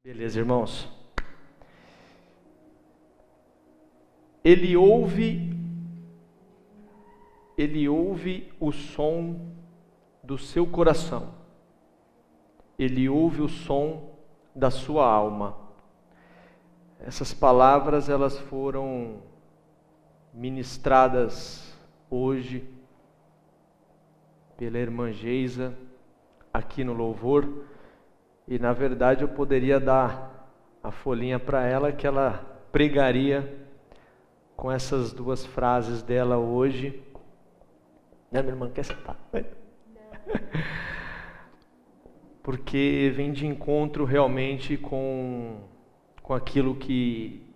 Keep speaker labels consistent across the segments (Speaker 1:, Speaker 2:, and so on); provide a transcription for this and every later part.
Speaker 1: Beleza, irmãos? Ele ouve o som do seu coração. Ele ouve o som da sua alma. Essas palavras, elas foram ministradas hoje pela irmã Geisa aqui no louvor. E na verdade eu poderia dar a folhinha para ela, que ela pregaria com essas duas frases dela hoje. Né, minha irmã, quer sentar? Porque vem de encontro realmente com aquilo que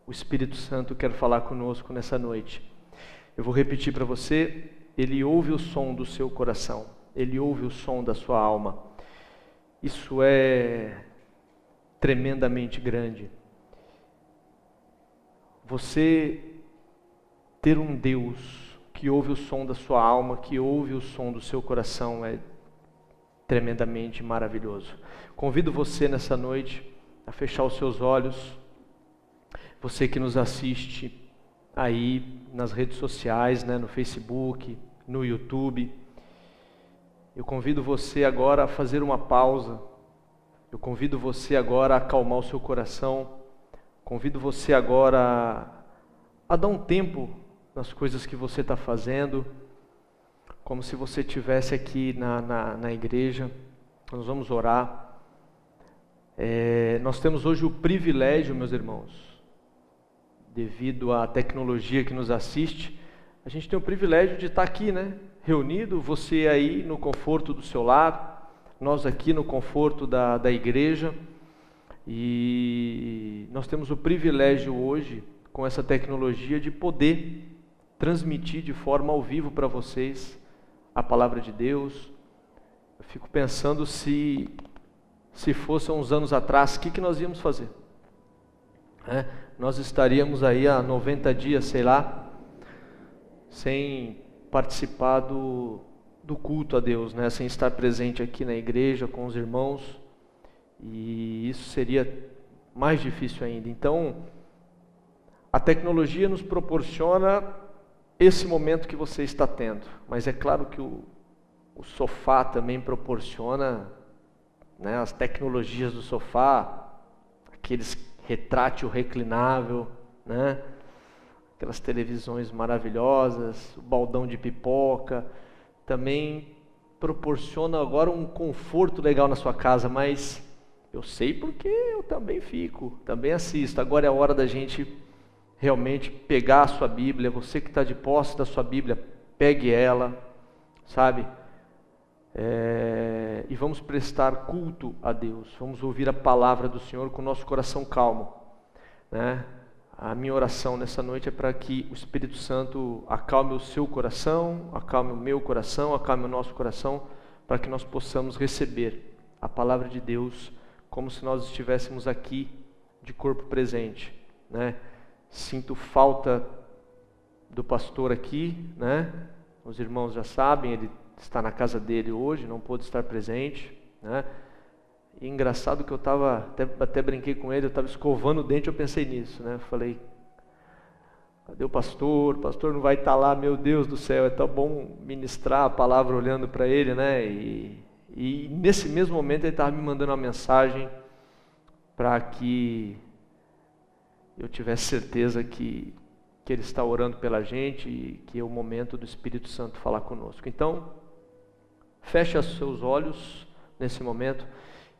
Speaker 1: o Espírito Santo quer falar conosco nessa noite. Eu vou repetir para você: Ele ouve o som do seu coração, Ele ouve o som da sua alma. Isso é tremendamente grande. Você ter um Deus que ouve o som da sua alma, que ouve o som do seu coração, é tremendamente maravilhoso. Convido você nessa noite a fechar os seus olhos. Você que nos assiste aí nas redes sociais, né, no Facebook, no YouTube. Eu convido você agora a fazer uma pausa. Eu convido você agora a acalmar o seu coração. Convido você agora a dar um tempo nas coisas que você está fazendo, como se você estivesse aqui na igreja. Nós vamos orar. Nós temos hoje o privilégio, meus irmãos, devido à tecnologia que nos assiste, a gente tem o privilégio de estar aqui, né? Reunido, você aí no conforto do seu lar, nós aqui no conforto da igreja. E nós temos o privilégio hoje, com essa tecnologia, de poder transmitir de forma ao vivo para vocês a palavra de Deus. Eu fico pensando se fosse uns anos atrás, o que nós íamos fazer? Nós estaríamos aí há 90 dias, sei lá, sem participar do culto a Deus, né? Sem estar presente aqui na igreja com os irmãos, e isso seria mais difícil ainda. Então, a tecnologia nos proporciona esse momento que você está tendo, mas é claro que o sofá também proporciona, né, as tecnologias do sofá, aqueles retrátil reclinável, né? Aquelas televisões maravilhosas, o baldão de pipoca, também proporciona agora um conforto legal na sua casa, mas eu sei porque eu também fico, também assisto. Agora é a hora da gente realmente pegar a sua Bíblia. Você que está de posse da sua Bíblia, pegue ela, sabe? E vamos prestar culto a Deus, vamos ouvir a palavra do Senhor com o nosso coração calmo, né? A minha oração nessa noite é para que o Espírito Santo acalme o seu coração, acalme o meu coração, acalme o nosso coração, para que nós possamos receber a palavra de Deus como se nós estivéssemos aqui de corpo presente, né? Sinto falta do pastor aqui, né? Os irmãos já sabem, ele está na casa dele hoje, não pôde estar presente, né? E engraçado que eu estava, até brinquei com ele, eu estava escovando o dente, eu pensei nisso, né? Falei, cadê o pastor? O pastor não vai estar lá, meu Deus do céu, é tão bom ministrar a palavra olhando para ele, né? E nesse mesmo momento ele estava me mandando uma mensagem para que eu tivesse certeza que ele está orando pela gente e que é o momento do Espírito Santo falar conosco. Então, feche os seus olhos nesse momento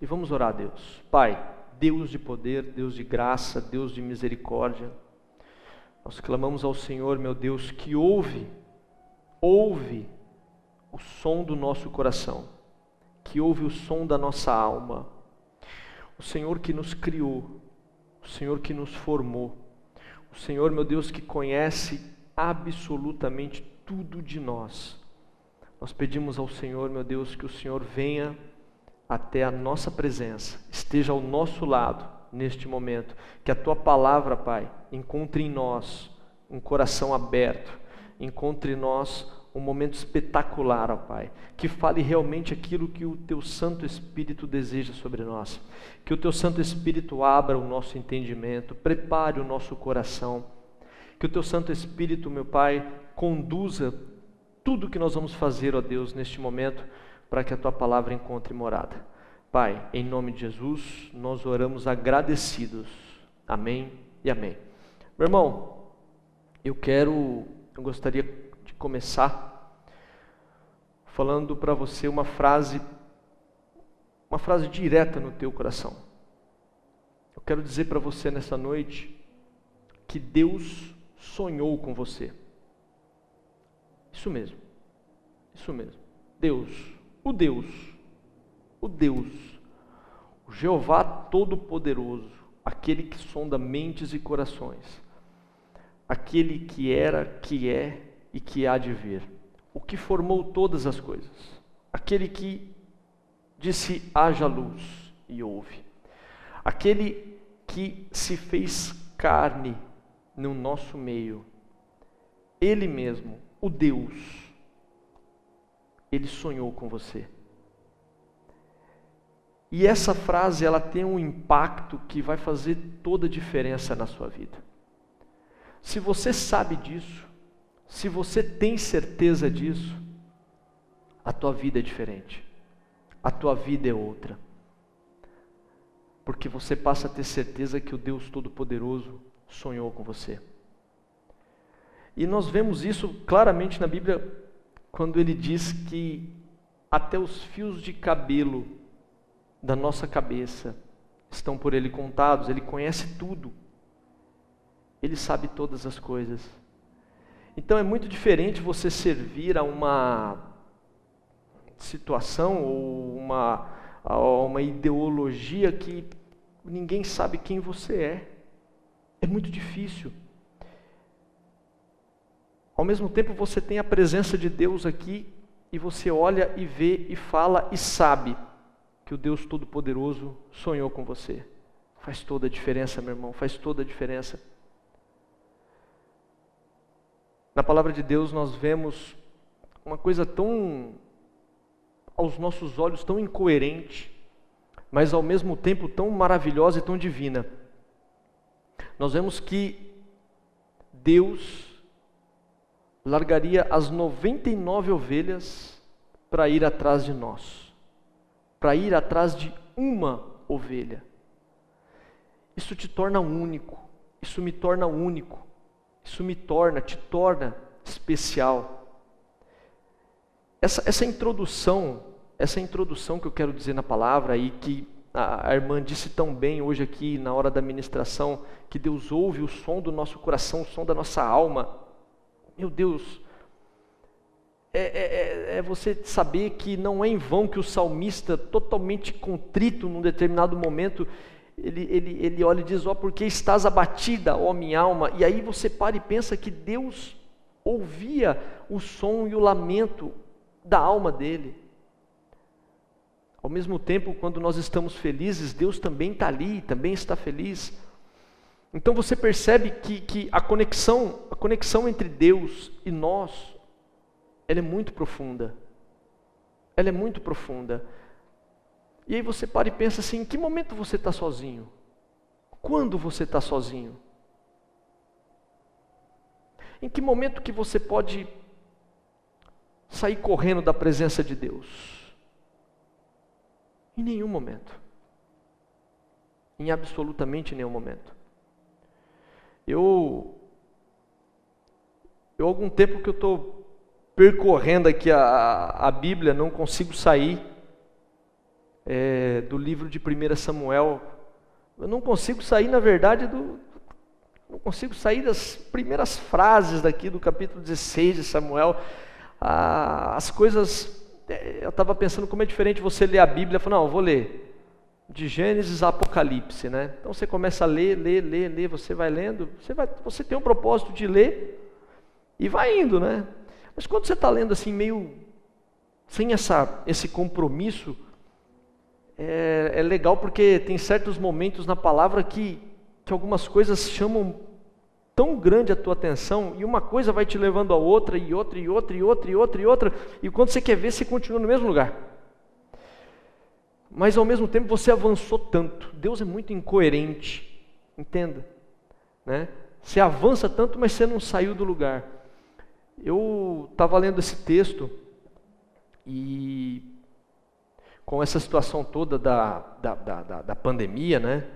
Speaker 1: e vamos orar a Deus. Pai, Deus de poder, Deus de graça, Deus de misericórdia, nós clamamos ao Senhor, meu Deus, que ouve o som do nosso coração, que ouve o som da nossa alma. O Senhor que nos criou, o Senhor que nos formou, o Senhor, meu Deus, que conhece absolutamente tudo de nós. Nós pedimos ao Senhor, meu Deus, que o Senhor venha até a nossa presença, esteja ao nosso lado neste momento, que a Tua palavra, Pai, encontre em nós um coração aberto, encontre em nós um momento espetacular, ó Pai, que fale realmente aquilo que o Teu Santo Espírito deseja sobre nós, que o Teu Santo Espírito abra o nosso entendimento, prepare o nosso coração, que o Teu Santo Espírito, meu Pai, conduza tudo que nós vamos fazer, ó Deus, neste momento, para que a Tua palavra encontre morada. Pai, em nome de Jesus, nós oramos agradecidos. Amém e amém. Meu irmão, eu gostaria de começar falando para você uma frase direta no teu coração. Eu quero dizer para você nessa noite que Deus sonhou com você. Isso mesmo. O Jeová Todo-Poderoso, aquele que sonda mentes e corações, aquele que era, que é e que há de vir, o que formou todas as coisas, aquele que disse haja luz e houve, aquele que se fez carne no nosso meio, Ele mesmo, o Deus, Ele sonhou com você. E essa frase, ela tem um impacto que vai fazer toda a diferença na sua vida. Se você sabe disso, se você tem certeza disso, a tua vida é diferente. A tua vida é outra. Porque você passa a ter certeza que o Deus Todo-Poderoso sonhou com você. E nós vemos isso claramente na Bíblia, quando ele diz que até os fios de cabelo da nossa cabeça estão por Ele contados. Ele conhece tudo. Ele sabe todas as coisas. Então é muito diferente você servir a uma situação ou a uma ideologia que ninguém sabe quem você é. É muito difícil. Ao mesmo tempo você tem a presença de Deus aqui e você olha e vê e fala e sabe que o Deus Todo-Poderoso sonhou com você. Faz toda a diferença, meu irmão, faz toda a diferença. Na palavra de Deus nós vemos uma coisa tão, aos nossos olhos, tão incoerente, mas ao mesmo tempo tão maravilhosa e tão divina. Nós vemos que Deus largaria as 99 ovelhas para ir atrás de nós. Para ir atrás de uma ovelha. Isso te torna único, isso me torna único, te torna especial. Essa introdução que eu quero dizer na palavra e que a irmã disse tão bem hoje aqui na hora da ministração, que Deus ouve o som do nosso coração, o som da nossa alma. Meu Deus, é você saber que não é em vão que o salmista, totalmente contrito num determinado momento, ele olha e diz, por que estás abatida, ó minha alma? E aí você para e pensa que Deus ouvia o som e o lamento da alma dele. Ao mesmo tempo, quando nós estamos felizes, Deus também está ali, também está feliz. Então você percebe que a conexão entre Deus e nós, ela é muito profunda. Ela é muito profunda. E aí você para e pensa assim, em que momento você está sozinho? Quando você está sozinho? Em que momento que você pode sair correndo da presença de Deus? Em nenhum momento. Em absolutamente nenhum momento. Eu há algum tempo que eu estou percorrendo aqui a Bíblia, não consigo sair do livro de 1 Samuel. Eu não consigo sair, na verdade, não consigo sair das primeiras frases daqui do capítulo 16 de Samuel. As coisas, eu estava pensando como é diferente você ler a Bíblia. Eu falei, não, eu vou ler de Gênesis a Apocalipse, né? Então você começa a ler, você vai lendo, você tem um propósito de ler e vai indo, né? Mas quando você está lendo assim, meio sem esse compromisso, é legal porque tem certos momentos na palavra que algumas coisas chamam tão grande a tua atenção, e uma coisa vai te levando a outra, e outra, e outra, e outra, e outra, e outra, e quando você quer ver, você continua no mesmo lugar. Mas ao mesmo tempo você avançou tanto. Deus é muito incoerente, entenda, né? Você avança tanto, mas você não saiu do lugar. Eu estava lendo esse texto, e com essa situação toda da pandemia, né?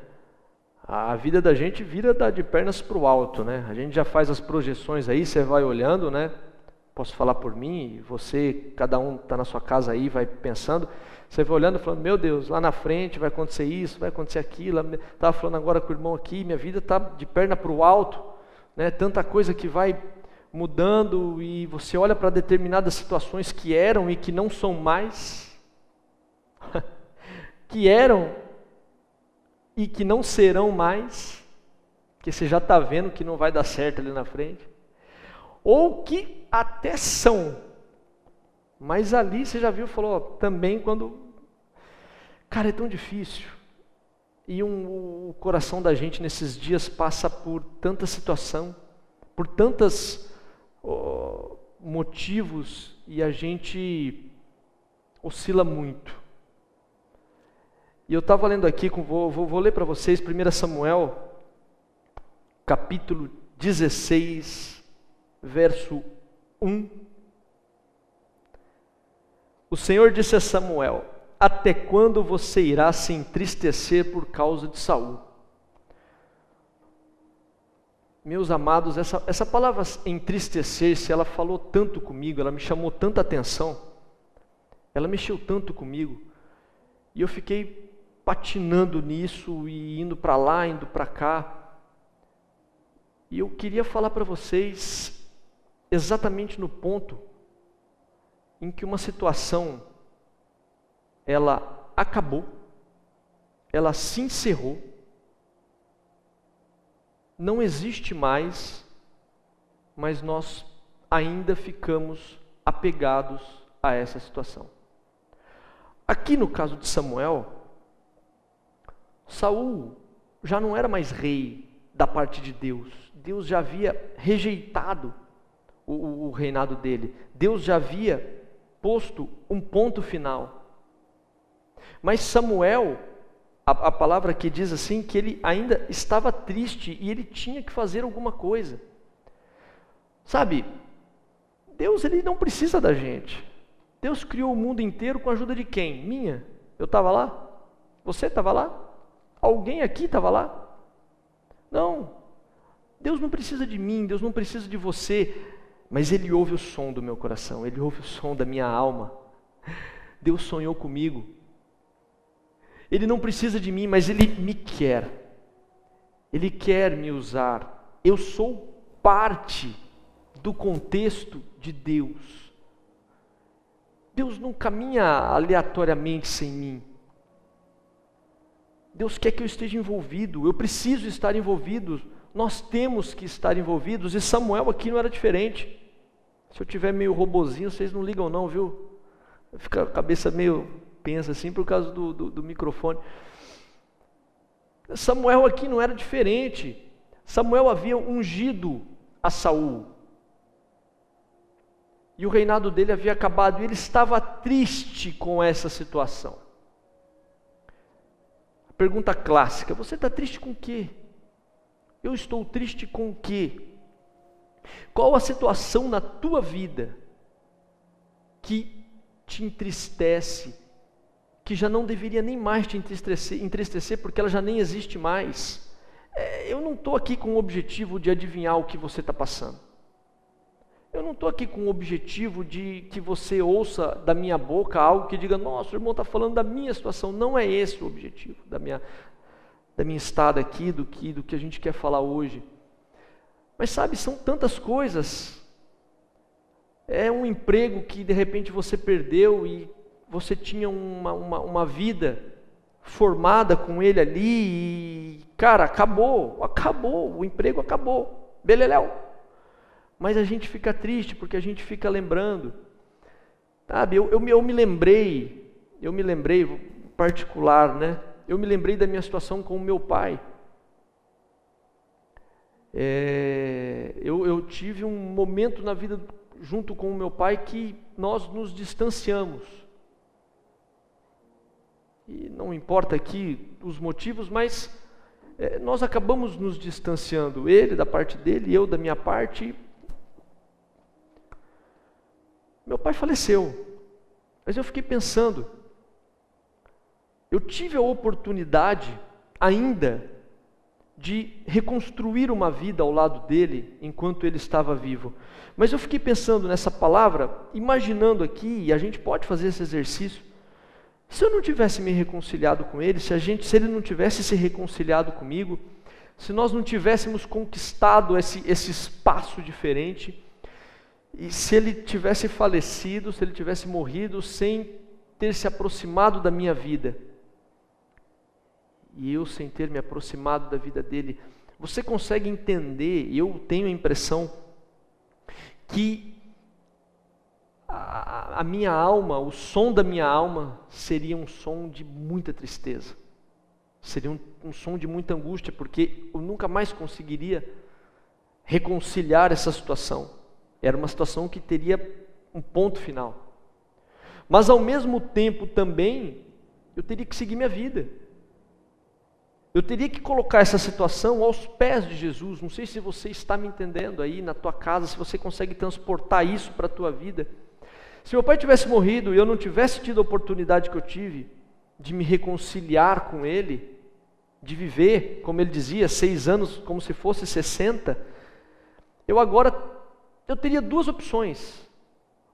Speaker 1: A vida da gente vira de pernas para o alto, né? A gente já faz as projeções aí, você vai olhando, né? Posso falar por mim, você, cada um está na sua casa aí, vai pensando, você vai olhando e falando, meu Deus, lá na frente vai acontecer isso, vai acontecer aquilo. Estava falando agora com o irmão aqui, minha vida está de perna para o alto, né? Tanta coisa que vai mudando, e você olha para determinadas situações que eram e que não são mais, que eram e que não serão mais, que você já está vendo que não vai dar certo ali na frente, ou que até são, mas ali você já viu, falou, ó, também quando, cara, é tão difícil, e o coração da gente nesses dias passa por tanta situação, por tantos motivos, e a gente oscila muito. E eu estava lendo aqui, vou ler para vocês 1 Samuel, capítulo 16, verso 1. O Senhor disse a Samuel, até quando você irá se entristecer por causa de Saul? Meus amados, essa palavra entristecer-se, ela falou tanto comigo, ela me chamou tanta atenção, ela mexeu tanto comigo, e eu fiquei patinando nisso, e indo para lá, indo para cá, e eu queria falar para vocês, exatamente no ponto, em que uma situação, ela acabou, ela se encerrou, não existe mais, mas nós ainda ficamos apegados a essa situação. Aqui no caso de Samuel, Saul já não era mais rei da parte de Deus. Deus já havia rejeitado o reinado dele. Deus já havia posto um ponto final. Mas Samuel, a palavra que diz assim, que ele ainda estava triste e ele tinha que fazer alguma coisa. Sabe, Deus, ele não precisa da gente. Deus criou o mundo inteiro com a ajuda de quem? Minha? Eu estava lá? Você estava lá? Alguém aqui estava lá? Não. Deus não precisa de mim, Deus não precisa de você, mas Ele ouve o som do meu coração, Ele ouve o som da minha alma. Deus sonhou comigo. Ele não precisa de mim, mas Ele me quer. Ele quer me usar. Eu sou parte do contexto de Deus. Deus não caminha aleatoriamente sem mim. Deus quer que eu esteja envolvido, eu preciso estar envolvido, nós temos que estar envolvidos, e Samuel aqui não era diferente. Se eu tiver meio robozinho, vocês não ligam não, viu? Fica a cabeça meio pensa assim por causa do microfone. Samuel aqui não era diferente. Samuel havia ungido a Saul, e o reinado dele havia acabado, e ele estava triste com essa situação. Pergunta clássica, você está triste com o quê? Eu estou triste com o quê? Qual a situação na tua vida que te entristece, que já não deveria nem mais te entristecer porque ela já nem existe mais? Eu não estou aqui com o objetivo de adivinhar o que você está passando. Eu não estou aqui com o objetivo de que você ouça da minha boca algo que diga, nossa, o irmão está falando da minha situação. Não é esse o objetivo da minha estada aqui, do que a gente quer falar hoje. Mas sabe, são tantas coisas. É um emprego que de repente você perdeu e você tinha uma vida formada com ele ali e, cara, acabou, o emprego acabou, beleléu. Mas a gente fica triste porque a gente fica lembrando, sabe, eu me lembrei particular, né? Eu me lembrei da minha situação com o meu pai. eu tive um momento na vida junto com o meu pai que nós nos distanciamos. E não importa aqui os motivos, mas nós acabamos nos distanciando. Ele da parte dele, eu da minha parte. Meu pai faleceu, mas eu fiquei pensando, eu tive a oportunidade ainda de reconstruir uma vida ao lado dele enquanto ele estava vivo. Mas eu fiquei pensando nessa palavra, imaginando aqui, e a gente pode fazer esse exercício, se eu não tivesse me reconciliado com ele, se ele não tivesse se reconciliado comigo, se nós não tivéssemos conquistado esse espaço diferente, e se ele tivesse falecido, se ele tivesse morrido sem ter se aproximado da minha vida, e eu sem ter me aproximado da vida dele, você consegue entender, eu tenho a impressão que a minha alma, o som da minha alma seria um som de muita tristeza, seria um som de muita angústia, porque eu nunca mais conseguiria reconciliar essa situação. Era uma situação que teria um ponto final, mas ao mesmo tempo também eu teria que seguir minha vida. Eu teria que colocar essa situação aos pés de Jesus. Não sei se você está me entendendo aí na tua casa, se você consegue transportar isso para a tua vida. Se meu pai tivesse morrido e eu não tivesse tido a oportunidade que eu tive de me reconciliar com ele, de viver, como ele dizia, 6 anos como se fosse 60, eu teria 2 opções.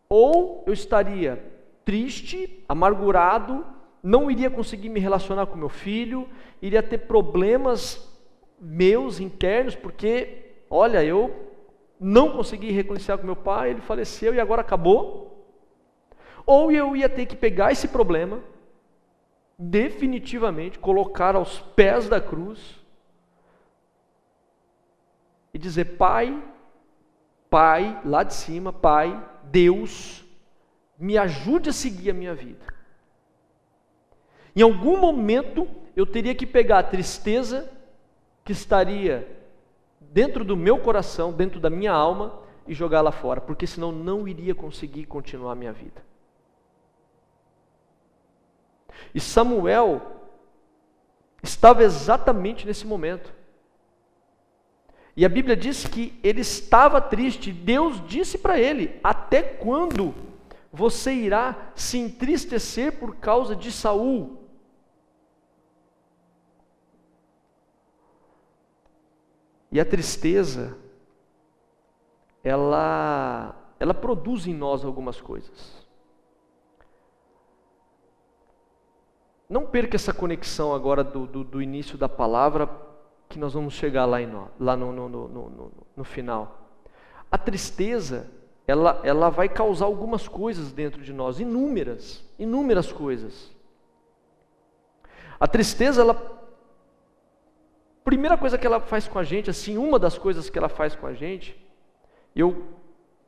Speaker 1: Ou eu estaria triste, amargurado, não iria conseguir me relacionar com meu filho, iria ter problemas meus internos, porque, olha, eu não consegui reconciliar com meu pai, ele faleceu e agora acabou. Ou eu ia ter que pegar esse problema, definitivamente, colocar aos pés da cruz e dizer: Pai, lá de cima, Pai, Deus, me ajude a seguir a minha vida. Em algum momento eu teria que pegar a tristeza que estaria dentro do meu coração, dentro da minha alma, e jogá-la fora, porque senão não iria conseguir continuar a minha vida. E Samuel estava exatamente nesse momento. E a Bíblia diz que ele estava triste. Deus disse para ele: até quando você irá se entristecer por causa de Saul? E a tristeza, ela produz em nós algumas coisas. Não perca essa conexão agora do início da palavra, que nós vamos chegar lá no final. A tristeza, ela vai causar algumas coisas dentro de nós, inúmeras coisas. A tristeza, primeira coisa que ela faz com a gente, assim, uma das coisas que ela faz com a gente, eu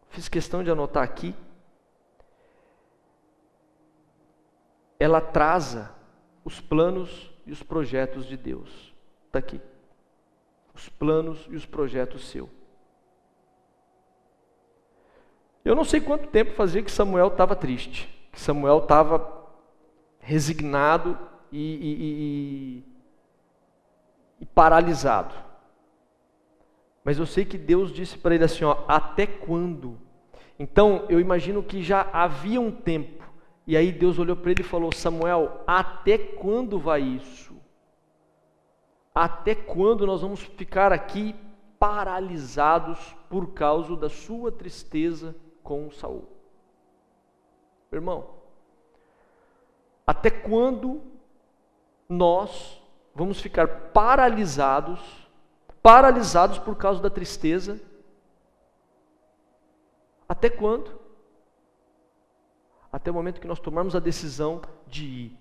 Speaker 1: fiz questão de anotar aqui, ela atrasa os planos e os projetos de Deus. Está aqui. Os planos e os projetos seus. Eu não sei quanto tempo fazia que Samuel estava triste, que Samuel estava resignado e paralisado. Mas eu sei que Deus disse para ele assim, até quando? Então, eu imagino que já havia um tempo, e aí Deus olhou para ele e falou: Samuel, até quando vai isso? Até quando nós vamos ficar aqui paralisados por causa da sua tristeza com Saul? Irmão, até quando nós vamos ficar paralisados por causa da tristeza? Até quando? Até o momento que nós tomarmos a decisão de ir,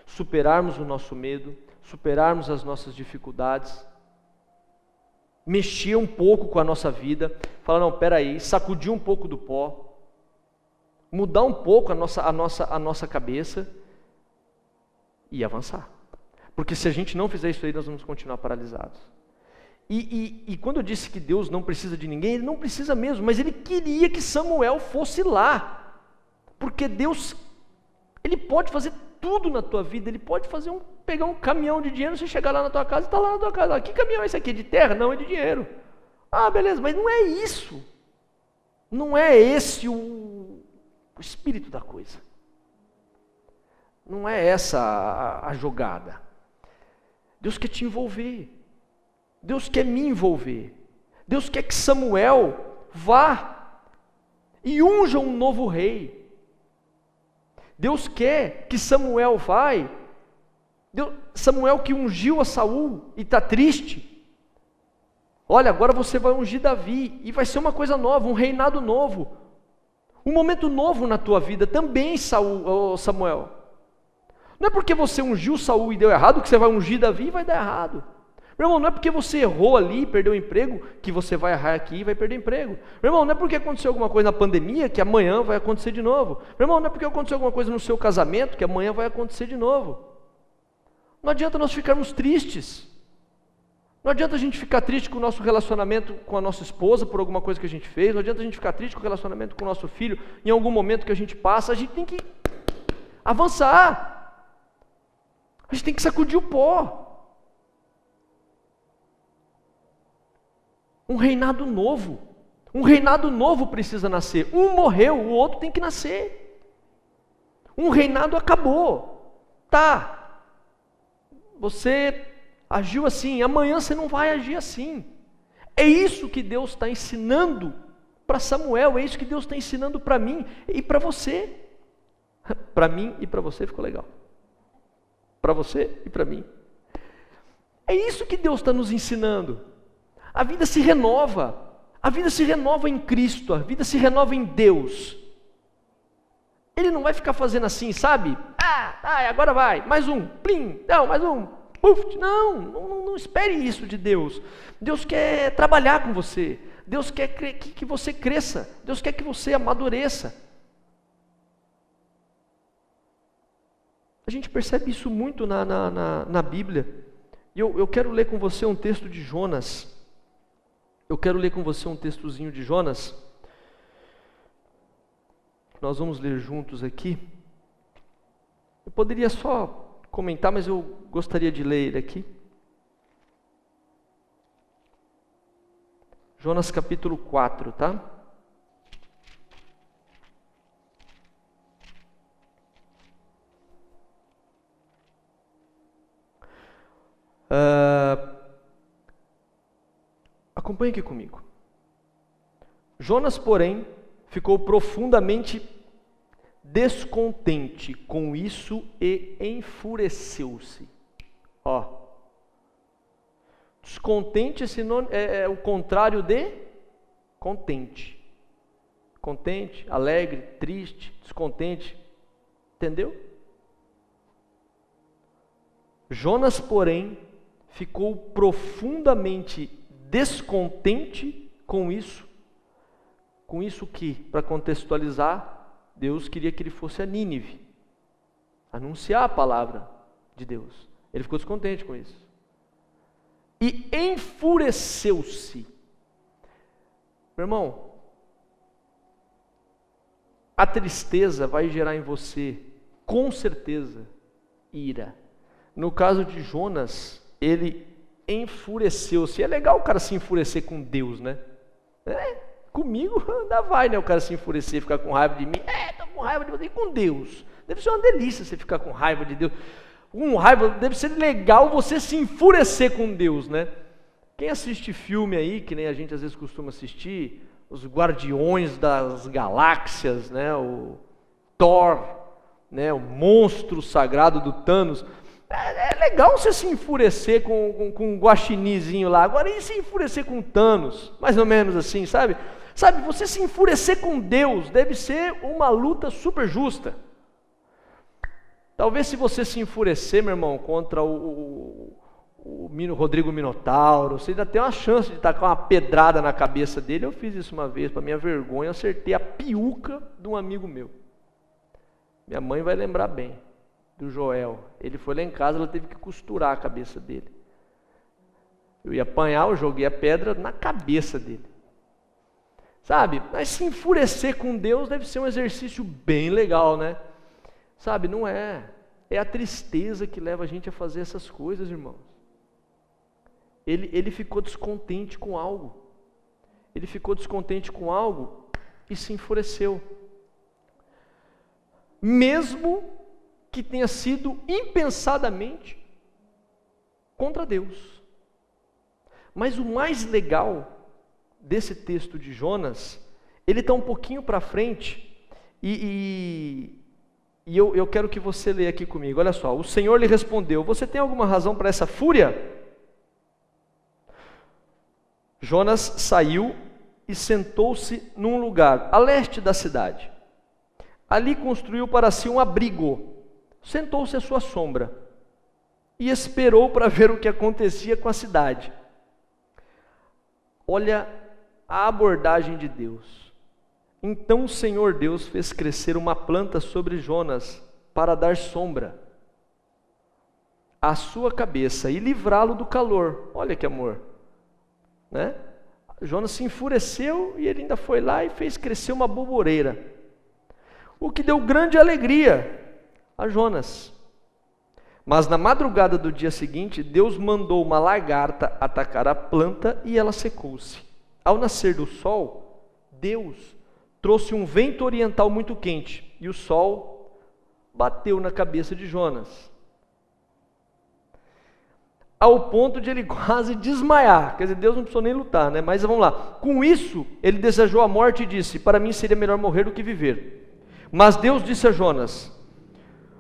Speaker 1: superarmos o nosso medo, superarmos as nossas dificuldades, mexer um pouco com a nossa vida, falar: não, peraí, sacudir um pouco do pó, mudar um pouco a nossa cabeça e avançar. Porque se a gente não fizer isso aí, nós vamos continuar paralisados. E quando eu disse que Deus não precisa de ninguém, Ele não precisa mesmo, mas Ele queria que Samuel fosse lá, porque Deus, Ele pode fazer tudo na tua vida. Ele pode pegar um caminhão de dinheiro, você chegar lá na tua casa e está lá na tua casa. Que caminhão é esse aqui? De terra? Não, é de dinheiro. Ah, beleza, mas não é isso. Não é esse o espírito da coisa. Não é essa a jogada. Deus quer te envolver. Deus quer me envolver. Deus quer que Samuel vá e unja um novo rei. Deus quer que Samuel vai. Samuel que ungiu a Saul e está triste. Olha, agora você vai ungir Davi e vai ser uma coisa nova, um reinado novo. Um momento novo na tua vida também, Samuel. Não é porque você ungiu Saul e deu errado que você vai ungir Davi e vai dar errado. Meu irmão, não é porque você errou ali e perdeu o emprego que você vai errar aqui e vai perder o emprego. Meu irmão, não é porque aconteceu alguma coisa na pandemia que amanhã vai acontecer de novo. Meu irmão, não é porque aconteceu alguma coisa no seu casamento que amanhã vai acontecer de novo. Não adianta nós ficarmos tristes. Não adianta a gente ficar triste com o nosso relacionamento com a nossa esposa por alguma coisa que a gente fez. Não adianta a gente ficar triste com o relacionamento com o nosso filho em algum momento que a gente passa. A gente tem que avançar. A gente tem que sacudir o pó. Um reinado novo. Um reinado novo precisa nascer. Um morreu, o outro tem que nascer. Um reinado acabou. Tá. Você agiu assim, amanhã você não vai agir assim. É isso que Deus está ensinando para Samuel, é isso que Deus está ensinando para mim e para você. Para mim e para você ficou legal. Para você e para mim. É isso que Deus está nos ensinando. A vida se renova. A vida se renova em Cristo, a vida se renova em Deus. Ele não vai ficar fazendo assim, sabe? Agora vai, mais um, plim, não, mais um, puf. Não espere isso de Deus. Deus quer trabalhar com você. Deus quer que você cresça. Deus quer que você amadureça. A gente percebe isso muito na Bíblia. E eu quero ler com você um texto de Jonas. Eu quero ler com você um textozinho de Jonas. Nós vamos ler juntos aqui. Eu poderia só comentar, mas eu gostaria de ler ele aqui. Jonas capítulo 4, tá? Acompanhe aqui comigo. Jonas, porém, ficou profundamente descontente com isso e enfureceu-se. Descontente é o contrário de contente. Contente, alegre, triste, descontente. Entendeu? Jonas, porém, ficou profundamente descontente com isso. Com isso que, para contextualizar, Deus queria que ele fosse a Nínive, anunciar a palavra de Deus. Ele ficou descontente com isso. E enfureceu-se. Meu irmão, a tristeza vai gerar em você, com certeza, ira. No caso de Jonas, ele enfureceu-se. É legal o cara se enfurecer com Deus, né? Comigo ainda vai, né? O cara se enfurecer, ficar com raiva de mim. Tô com raiva de você. E com Deus? Deve ser uma delícia você ficar com raiva de Deus. Deve ser legal você se enfurecer com Deus, né? Quem assiste filme aí, que nem a gente às vezes costuma assistir, os Guardiões das Galáxias, né? O Thor, né? O monstro sagrado do Thanos. É legal você se enfurecer com um guaxinizinho lá. Agora, e se enfurecer com Thanos? Mais ou menos assim, sabe? Sabe, você se enfurecer com Deus deve ser uma luta super justa. Talvez se você se enfurecer, meu irmão, contra o Rodrigo Minotauro, você ainda tem uma chance de tacar uma pedrada na cabeça dele. Eu fiz isso uma vez, para minha vergonha, eu acertei a piuca de um amigo meu. Minha mãe vai lembrar bem. Do Joel, ele foi lá em casa, ela teve que costurar a cabeça dele. Eu ia apanhar, eu joguei a pedra na cabeça dele. Sabe? Mas se enfurecer com Deus deve ser um exercício bem legal, né? Sabe? Não é. É a tristeza que leva a gente a fazer essas coisas, irmãos. Ele ficou descontente com algo. Ele ficou descontente com algo e se enfureceu. Mesmo que tenha sido impensadamente contra Deus. Mas o mais legal desse texto de Jonas, ele está um pouquinho para frente, e eu quero que você leia aqui comigo. Olha só, o Senhor lhe respondeu: você tem alguma razão para essa fúria? Jonas saiu e sentou-se num lugar a leste da cidade. Ali construiu para si um abrigo, sentou-se à sua sombra e esperou para ver o que acontecia com a cidade. Olha a abordagem de Deus. Então o Senhor Deus fez crescer uma planta sobre Jonas para dar sombra à sua cabeça e livrá-lo do calor. Olha que amor, né? Jonas se enfureceu e ele ainda foi lá e fez crescer uma boboreira, o que deu grande alegria a Jonas. Mas na madrugada do dia seguinte, Deus mandou uma lagarta atacar a planta e ela secou-se. Ao nascer do sol, Deus trouxe um vento oriental muito quente e o sol bateu na cabeça de Jonas, ao ponto de ele quase desmaiar. Quer dizer, Deus não precisou nem lutar, né? Mas vamos lá. Com isso, ele desejou a morte e disse: para mim seria melhor morrer do que viver. Mas Deus disse a Jonas: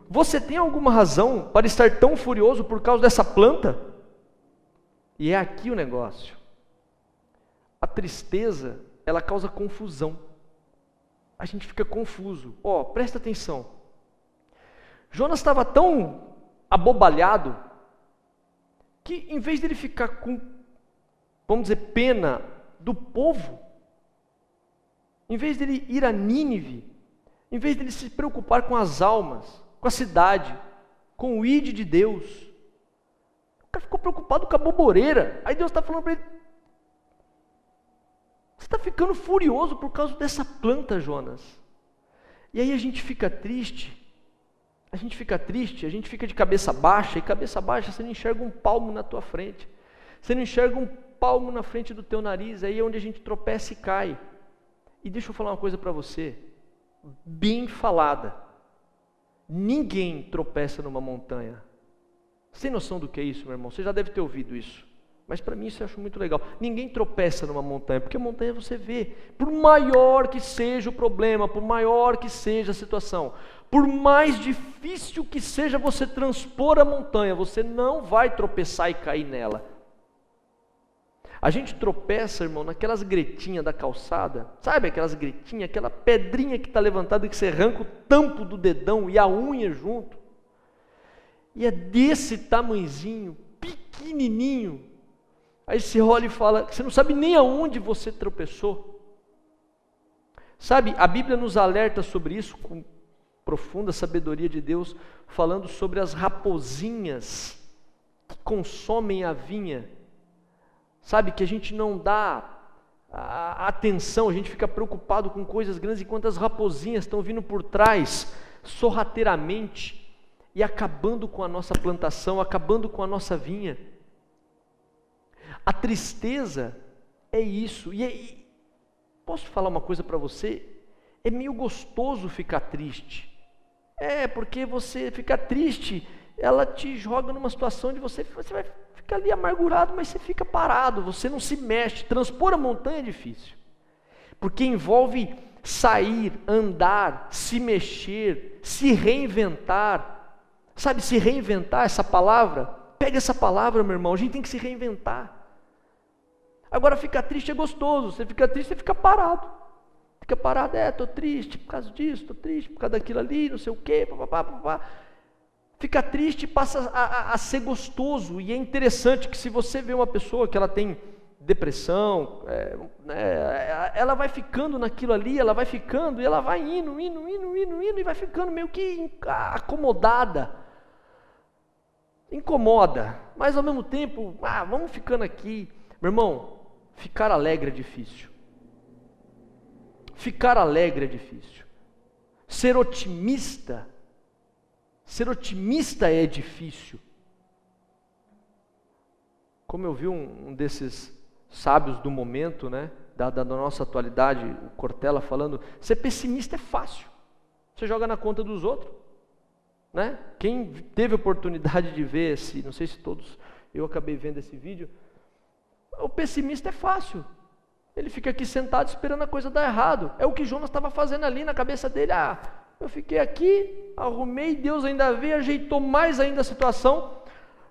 Speaker 1: você tem alguma razão para estar tão furioso por causa dessa planta? E é aqui o negócio. A tristeza, ela causa confusão. A gente fica confuso. Presta atenção. Jonas estava tão abobalhado que, em vez dele ficar com, vamos dizer, pena do povo, em vez dele ir a Nínive, em vez dele se preocupar com as almas, com a cidade, com o ide de Deus, o cara ficou preocupado com a boboreira. Aí Deus está falando para ele: você está ficando furioso por causa dessa planta, Jonas. E aí a gente fica triste, a gente fica de cabeça baixa, e cabeça baixa você não enxerga um palmo na tua frente, você não enxerga um palmo na frente do teu nariz, aí é onde a gente tropeça e cai. E deixa eu falar uma coisa para você, bem falada: ninguém tropeça numa montanha. Você tem noção do que é isso, meu irmão? Você já deve ter ouvido isso, mas para mim isso eu acho muito legal. Ninguém tropeça numa montanha, porque a montanha você vê. Por maior que seja o problema, por maior que seja a situação, por mais difícil que seja você transpor a montanha, você não vai tropeçar e cair nela. A gente tropeça, irmão, naquelas gretinhas da calçada, sabe aquelas gretinhas, aquela pedrinha que está levantada, que você arranca o tampo do dedão e a unha junto, e é desse tamanhozinho, pequenininho. Aí você olha e fala, você não sabe nem aonde você tropeçou. Sabe, a Bíblia nos alerta sobre isso, com profunda sabedoria de Deus, falando sobre as raposinhas que consomem a vinha. Sabe, que a gente não dá atenção, a gente fica preocupado com coisas grandes, enquanto as raposinhas estão vindo por trás, sorrateiramente, e acabando com a nossa plantação, acabando com a nossa vinha. A tristeza é isso. E posso falar uma coisa para você? É meio gostoso ficar triste. Porque você ficar triste, ela te joga numa situação de você vai ficar ali amargurado, mas você fica parado, você não se mexe. Transpor a montanha é difícil, porque envolve sair, andar, se mexer, se reinventar. Sabe, se reinventar, essa palavra, pega essa palavra, meu irmão, a gente tem que se reinventar. Agora ficar triste é gostoso, você fica triste, você fica parado. Fica parado, estou triste por causa disso, estou triste por causa daquilo ali, não sei o quê, papapá. Fica triste e passa a ser gostoso. E é interessante que, se você vê uma pessoa que ela tem depressão, ela vai ficando naquilo ali, ela vai ficando, e ela vai indo, e vai ficando meio que acomodada. incomoda, mas ao mesmo tempo, vamos ficando aqui. Meu irmão, ficar alegre é difícil. Ficar alegre é difícil. Ser otimista é difícil. Como eu vi um desses sábios do momento, né, da nossa atualidade, o Cortella falando, ser pessimista é fácil. Você joga na conta dos outros, né? Quem teve oportunidade de ver esse, não sei se todos, eu acabei vendo esse vídeo, o pessimista é fácil. Ele fica aqui sentado esperando a coisa dar errado. É o que Jonas estava fazendo ali na cabeça dele. Eu fiquei aqui, arrumei, Deus ainda veio, ajeitou mais ainda a situação.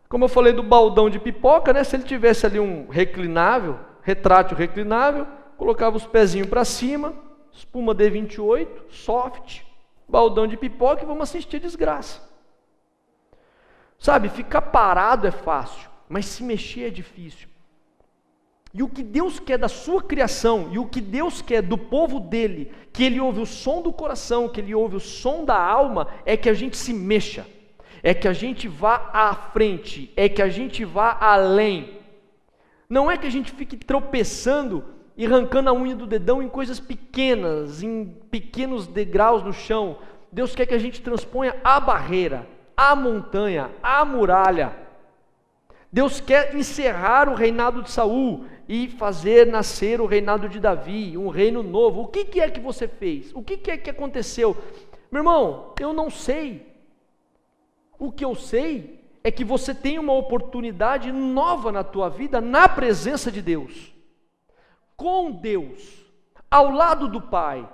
Speaker 1: Como eu falei do baldão de pipoca, né? Se ele tivesse ali um reclinável, retrátil reclinável, colocava os pezinhos para cima, espuma D28, soft, baldão de pipoca e vamos assistir a desgraça. Sabe, ficar parado é fácil, mas se mexer é difícil. E o que Deus quer da sua criação, e o que Deus quer do povo dele, que ele ouve o som do coração, que ele ouve o som da alma, é que a gente se mexa, é que a gente vá à frente, é que a gente vá além. Não é que a gente fique tropeçando e arrancando a unha do dedão em coisas pequenas, em pequenos degraus no chão. Deus quer que a gente transponha a barreira, a montanha, a muralha. Deus quer encerrar o reinado de Saul e fazer nascer o reinado de Davi, um reino novo. O que é que você fez? O que é que aconteceu? Meu irmão, eu não sei. O que eu sei é que você tem uma oportunidade nova na tua vida, na presença de Deus, com Deus, ao lado do Pai.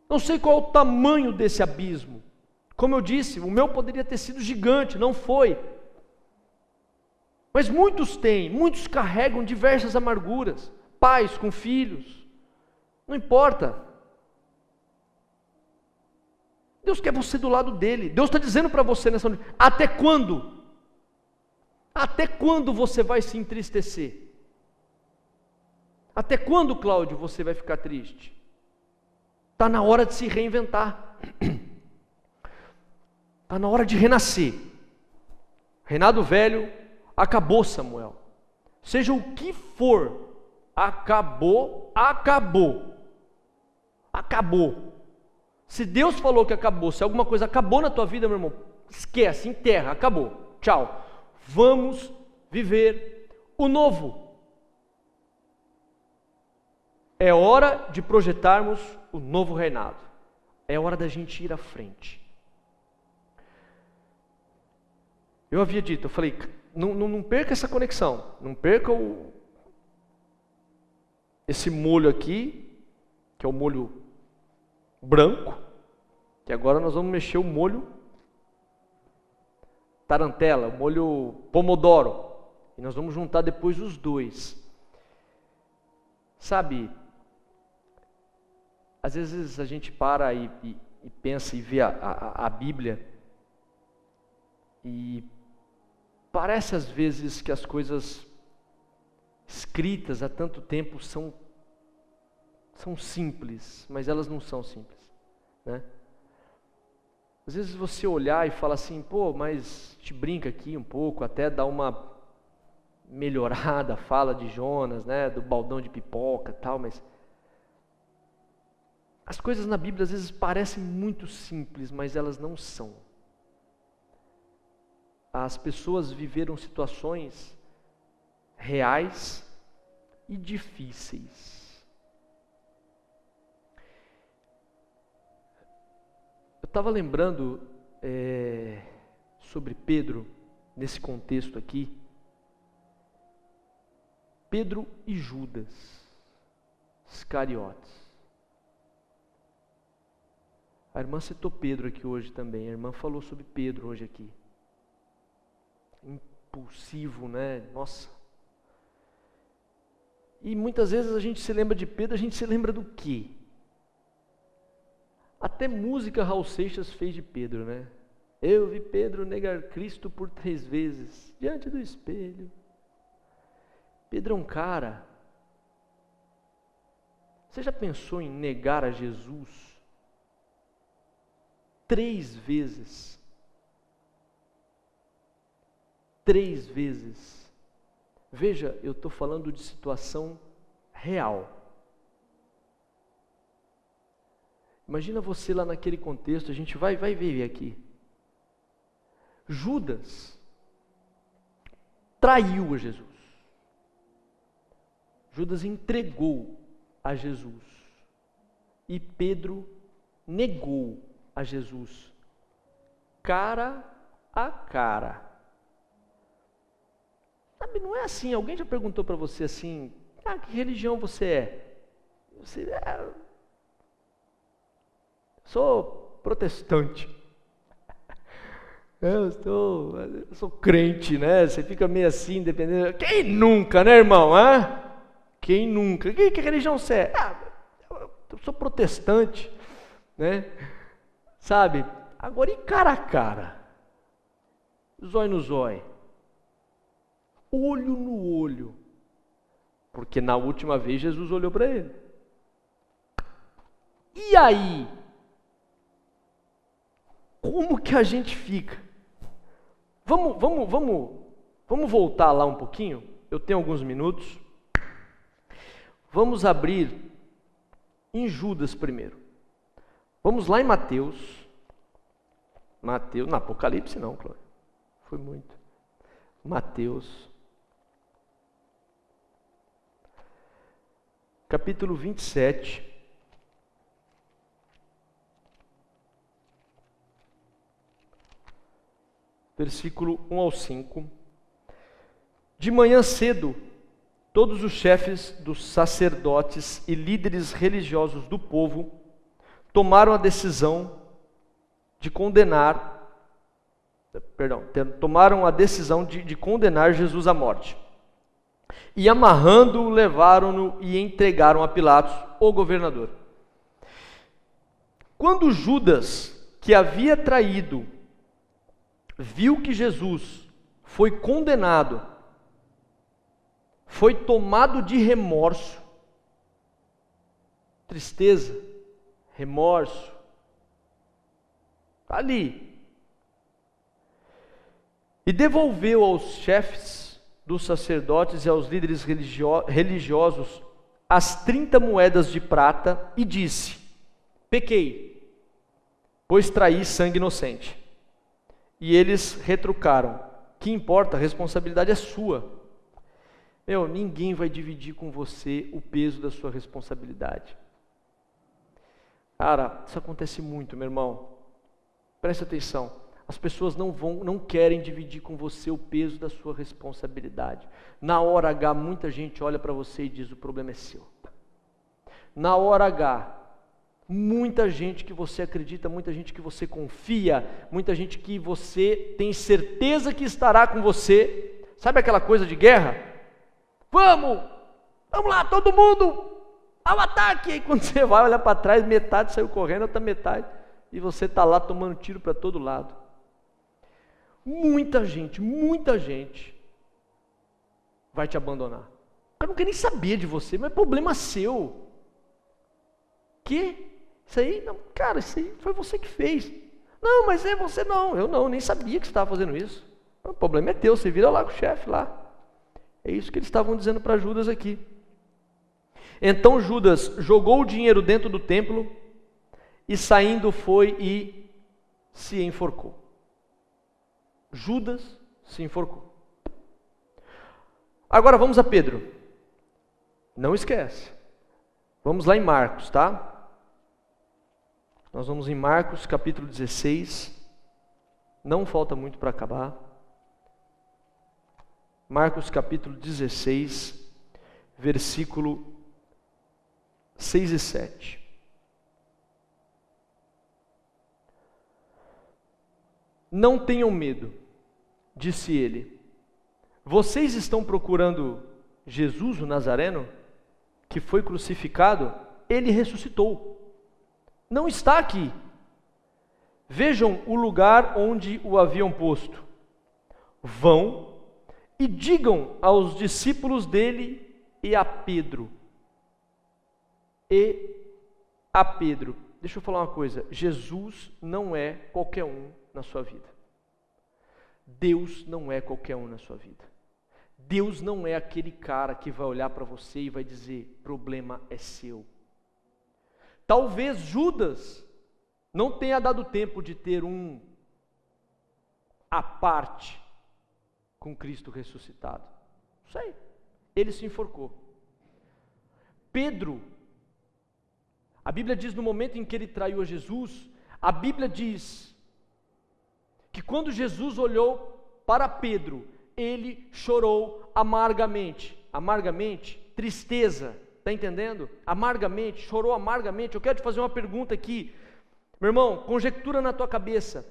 Speaker 1: Não sei qual é o tamanho desse abismo. Como eu disse, o meu poderia ter sido gigante, não foi. Mas muitos têm, muitos carregam diversas amarguras, pais com filhos, não importa. Deus quer você do lado dele. Deus está dizendo para você nessa noite, até quando? Até quando você vai se entristecer? Até quando, Cláudio, você vai ficar triste? Está na hora de se reinventar. Está na hora de renascer. Reinado velho, acabou, Samuel. Seja o que for, acabou, acabou. Acabou. Se Deus falou que acabou, se alguma coisa acabou na tua vida, meu irmão, esquece, enterra, acabou. Tchau. Vamos viver o novo. É hora de projetarmos o novo reinado. É hora da gente ir à frente. Eu havia dito, eu falei, não perca essa conexão, não perca esse molho aqui, que é o molho branco, que agora nós vamos mexer o molho tarantela, o molho pomodoro, e nós vamos juntar depois os dois. Sabe, às vezes a gente para e pensa e vê a Bíblia, e parece às vezes que as coisas escritas há tanto tempo são simples, mas elas não são simples, né? Às vezes você olhar e fala assim, mas te brinca aqui um pouco, até dá uma melhorada, fala de Jonas, né, do baldão de pipoca e tal, mas as coisas na Bíblia às vezes parecem muito simples, mas elas não são. As pessoas viveram situações reais e difíceis. Eu estava lembrando sobre Pedro, nesse contexto aqui. Pedro e Judas Iscariotes. A irmã citou Pedro aqui hoje também. A irmã falou sobre Pedro hoje aqui. Impulsivo, né? Nossa. E muitas vezes a gente se lembra de Pedro, a gente se lembra do quê? Até música Raul Seixas fez de Pedro, né? Eu vi Pedro negar Cristo por 3 vezes, diante do espelho. Pedro é um cara. Você já pensou em negar a Jesus 3 vezes? 3 vezes. Veja, eu estou falando de situação real. Imagina você lá naquele contexto, a gente vai ver aqui. Judas traiu a Jesus. Judas entregou a Jesus. E Pedro negou a Jesus. Cara a cara. Sabe, não é assim. Alguém já perguntou para você assim: que religião você é? Você sou protestante. Eu sou crente, né? Você fica meio assim, dependendo. Quem nunca, né, irmão? Quem nunca? Que religião você é? Eu sou protestante, né? Sabe? Agora, e cara a cara? Zóio no zóio. Olho no olho. Porque na última vez Jesus olhou para ele. E aí? Como que a gente fica? Vamos voltar lá um pouquinho? Eu tenho alguns minutos. Vamos abrir em Judas primeiro. Vamos lá em Mateus. No Apocalipse não, Cláudio. Foi muito. Mateus. Capítulo 27. Versículo 1 ao 5. De manhã cedo, todos os chefes dos sacerdotes e líderes religiosos do povo tomaram a decisão de condenar Jesus à morte. E amarrando-o, levaram-no e entregaram a Pilatos, o governador. Quando Judas, que havia traído, viu que Jesus foi condenado, foi tomado de remorso, tristeza, remorso, está ali, e devolveu aos chefes dos sacerdotes e aos líderes religiosos as 30 moedas de prata e disse: pequei, pois traí sangue inocente. E eles retrucaram: que importa, a responsabilidade é sua. Ninguém vai dividir com você o peso da sua responsabilidade. Cara, isso acontece muito, meu irmão. Presta atenção. As pessoas não querem dividir com você o peso da sua responsabilidade. Na hora H, muita gente olha para você e diz: o problema é seu. Na hora H, muita gente que você acredita, muita gente que você confia, muita gente que você tem certeza que estará com você. Sabe aquela coisa de guerra? Vamos lá, todo mundo ao ataque. E quando você vai olhar para trás, metade saiu correndo, outra metade, e você está lá tomando tiro para todo lado. Muita gente vai te abandonar. O cara não quer nem saber de você, mas é problema seu. Que? Isso aí, não, cara, isso aí foi você que fez. Não, mas é você não. Eu não, nem sabia que você estava fazendo isso. O problema é teu, você vira lá com o chefe lá. É isso que eles estavam dizendo para Judas aqui. Então Judas jogou o dinheiro dentro do templo e saindo foi e se enforcou. Judas se enforcou. Agora vamos a Pedro. Não esquece. Vamos lá em Marcos, tá? Nós vamos em Marcos capítulo 16. Não falta muito para acabar. Marcos capítulo 16, versículo 6 e 7. Não tenham medo, disse ele. Vocês estão procurando Jesus, o Nazareno, que foi crucificado? Ele ressuscitou. Não está aqui. Vejam o lugar onde o haviam posto. Vão e digam aos discípulos dele e a Pedro. Deixa eu falar uma coisa. Jesus não é qualquer um na sua vida. Deus não é qualquer um na sua vida. Deus não é aquele cara que vai olhar para você e vai dizer, problema é seu. Talvez Judas não tenha dado tempo de ter um à parte com Cristo ressuscitado. Não sei. Ele se enforcou. Pedro, a Bíblia diz no momento em que ele traiu a Jesus, a Bíblia diz que quando Jesus olhou para Pedro, ele chorou amargamente. Amargamente, tristeza, está entendendo? Amargamente, chorou amargamente. Eu quero te fazer uma pergunta aqui, meu irmão, conjectura na tua cabeça.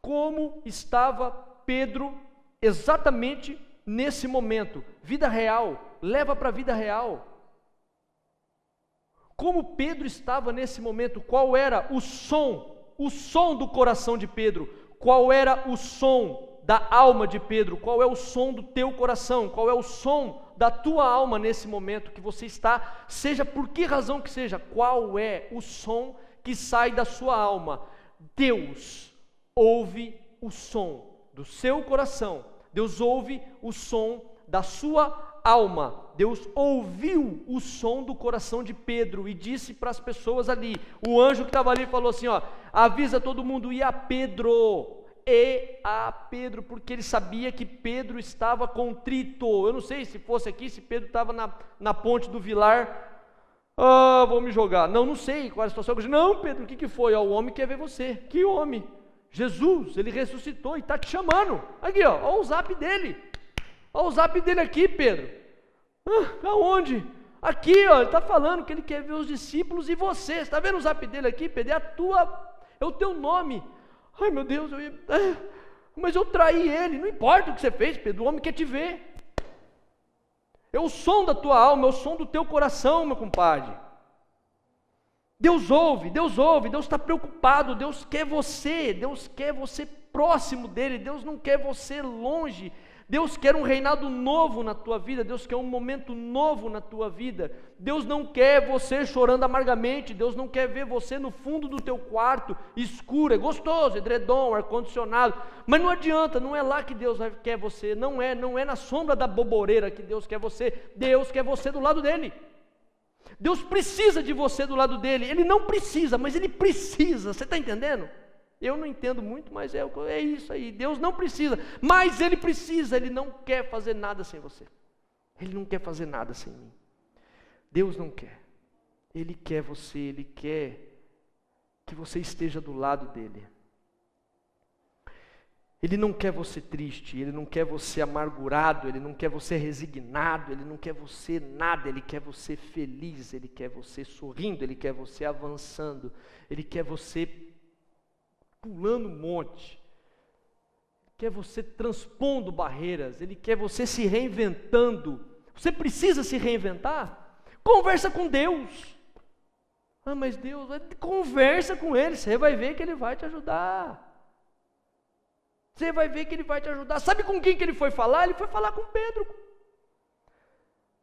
Speaker 1: Como estava Pedro exatamente nesse momento? Vida real, leva para a vida real. Como Pedro estava nesse momento? Qual era o som do coração de Pedro? Qual era o som da alma de Pedro? Qual é o som do teu coração? Qual é o som da tua alma nesse momento que você está, seja por que razão que seja? Qual é o som que sai da sua alma? Deus ouve o som do seu coração. Deus ouve o som da sua alma. Deus ouviu o som do coração de Pedro e disse para as pessoas ali, o anjo que estava ali falou assim, ó, avisa todo mundo, e a Pedro, porque ele sabia que Pedro estava contrito. Eu não sei se fosse aqui, se Pedro estava na ponte do Vilar, vou me jogar, não sei qual é a situação. Não, Pedro, o que foi? O homem quer ver você. Que homem? Jesus, ele ressuscitou e está te chamando. Aqui, ó o zap dele. Olha o zap dele aqui, Pedro. Aonde? Aqui, ó, ele está falando que ele quer ver os discípulos e você. Está vendo o zap dele aqui, Pedro? É o teu nome. Ai, meu Deus, mas eu traí ele. Não importa o que você fez, Pedro, o homem quer te ver. É o som da tua alma, é o som do teu coração, meu compadre. Deus ouve, Deus está preocupado, Deus quer você próximo dele, Deus não quer você longe. Deus quer um reinado novo na tua vida, Deus quer um momento novo na tua vida. Deus não quer você chorando amargamente, Deus não quer ver você no fundo do teu quarto, escuro, é gostoso, edredom, ar-condicionado, mas não adianta, não é lá que Deus quer você, não é na sombra da boboreira que Deus quer você do lado dele. Deus precisa de você do lado dele, ele não precisa, mas ele precisa, você está entendendo? Eu não entendo muito, mas é isso aí. Deus não precisa, mas ele precisa. Ele não quer fazer nada sem você. Ele não quer fazer nada sem mim. Deus não quer. Ele quer você, ele quer que você esteja do lado dele. Ele não quer você triste, ele não quer você amargurado, ele não quer você resignado, ele não quer você nada, ele quer você feliz, ele quer você sorrindo, ele quer você avançando, ele quer você pulando um monte, Ele quer você transpondo barreiras, Ele quer você se reinventando. Você precisa se reinventar? Conversa com Deus. Mas Deus, conversa com Ele, você vai ver que Ele vai te ajudar. Você vai ver que Ele vai te ajudar. Sabe com quem que Ele foi falar? Ele foi falar com Pedro.